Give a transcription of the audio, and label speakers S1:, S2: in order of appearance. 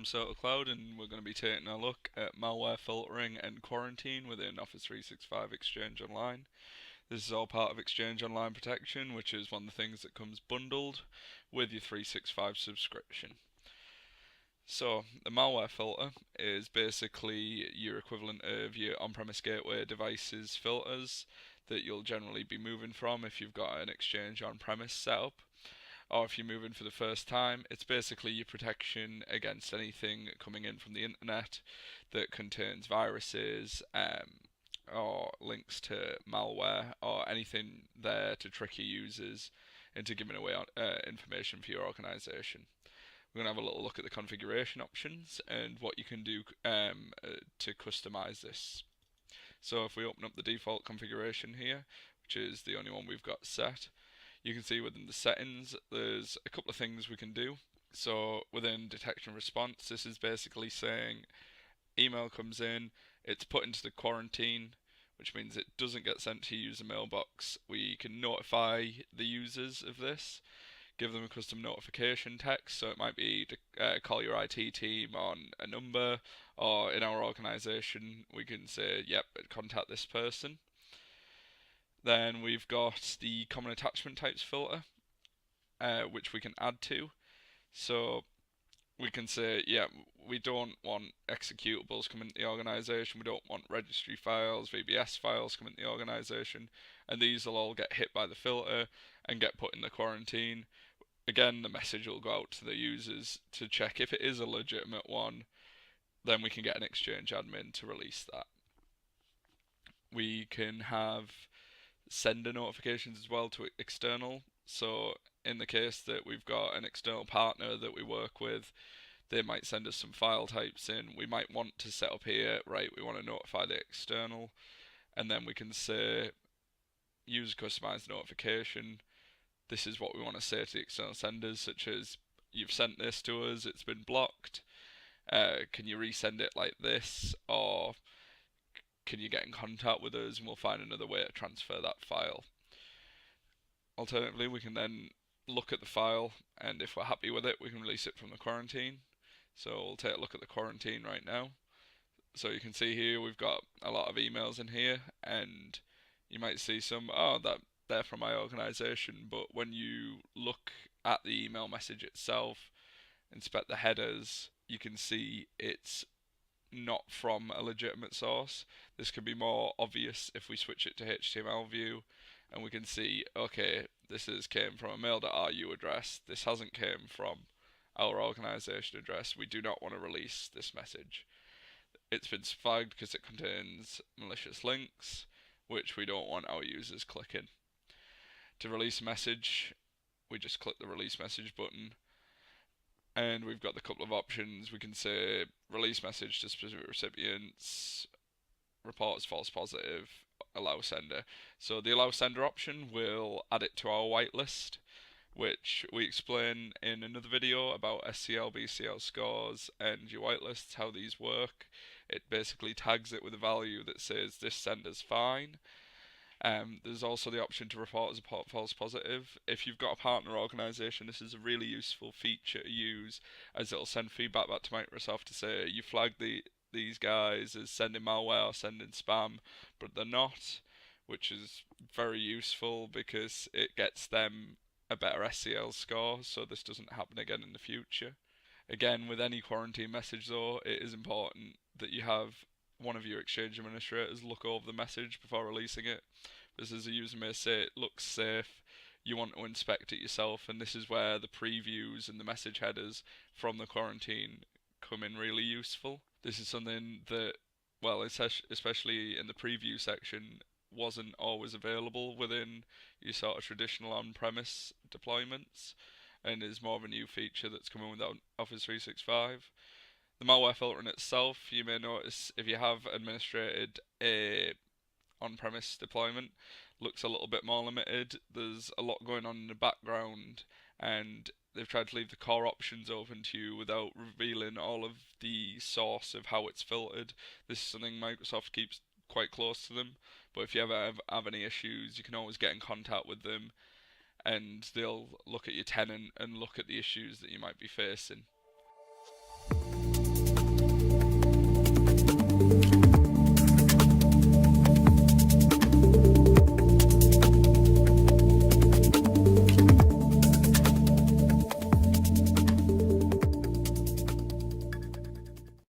S1: I'm SotoCloud, and we're going to be taking a look at malware filtering and quarantine within Office 365 Exchange Online. This is all part of Exchange Online Protection, which is one of the things that comes bundled with your 365 subscription. So, the malware filter is basically your equivalent of your on-premise gateway devices filters that you'll generally be moving from if you've got an Exchange on-premise setup, or if you're moving for the first time. It's basically your protection against anything coming in from the internet that contains viruses, or links to malware, or anything there to trick your users into giving away information for your organization. We're going to have a little look at the configuration options and what you can do to customize this. So if we open up the default configuration here, which is the only one we've got set, you can see within the settings there's a couple of things we can do. So within detection response, this is basically saying email comes in, it's put into the quarantine, which means it doesn't get sent to user mailbox. We can notify the users of this, give them a custom notification text, so it might be to call your IT team on a number, or in our organization we can say, yep, contact this person. Then we've got the common attachment types filter, which we can add to. So we can say, yeah, we don't want executables coming into the organization, we don't want registry files, VBS files coming into the organization, and these will all get hit by the filter and get put in the quarantine. Again, the message will go out to the users to check if it is a legitimate one. Then we can get an Exchange admin to release that. We can have sender notifications as well to external. So in the case that we've got an external partner that we work with, they might send us some file types in. We might want to set up here, right, we want to notify the external, and then we can say use customized notification. This is what we want to say to the external senders, such as, you've sent this to us, it's been blocked, can you resend it like this, or can you get in contact with us and we'll find another way to transfer that file. Alternatively, we can then look at the file, and if we're happy with it, we can release it from the quarantine. So we'll take a look at the quarantine right now. So you can see here we've got a lot of emails in here, and you might see some, that they're from my organization, but when you look at the email message itself, inspect the headers, you can see it's not from a legitimate source. This can be more obvious if we switch it to HTML view, and we can see, okay, this came from a mail.ru address, this hasn't came from our organization address, we do not want to release this message. It's been flagged because it contains malicious links, which we don't want our users clicking. To release a message, we just click the release message button, and we've got the couple of options. We can say release message to specific recipients, reports false positive, allow sender. So the allow sender option will add it to our whitelist, which we explain in another video about SCL, BCL scores and your whitelists, how these work. It basically tags it with a value that says this sender's fine. There's also the option to report as a false positive. If you've got a partner organisation, this is a really useful feature to use, as it'll send feedback back to Microsoft to say you flagged these guys as sending malware or sending spam, but they're not, which is very useful because it gets them a better SCL score, so this doesn't happen again in the future. Again, with any quarantine message though, it is important that you have one of your Exchange administrators look over the message before releasing it. Because as a user may say, it looks safe, you want to inspect it yourself, and this is where the previews and the message headers from the quarantine come in really useful. This is something that, well, especially in the preview section, wasn't always available within your sort of traditional on-premise deployments, and is more of a new feature that's coming with Office 365. The malware filtering itself, you may notice if you have administrated a on-premise deployment, looks a little bit more limited. There's a lot going on in the background, and they've tried to leave the core options open to you without revealing all of the source of how it's filtered. This is something Microsoft keeps quite close to them, but if you ever have any issues, you can always get in contact with them, and they'll look at your tenant and look at the issues that you might be facing.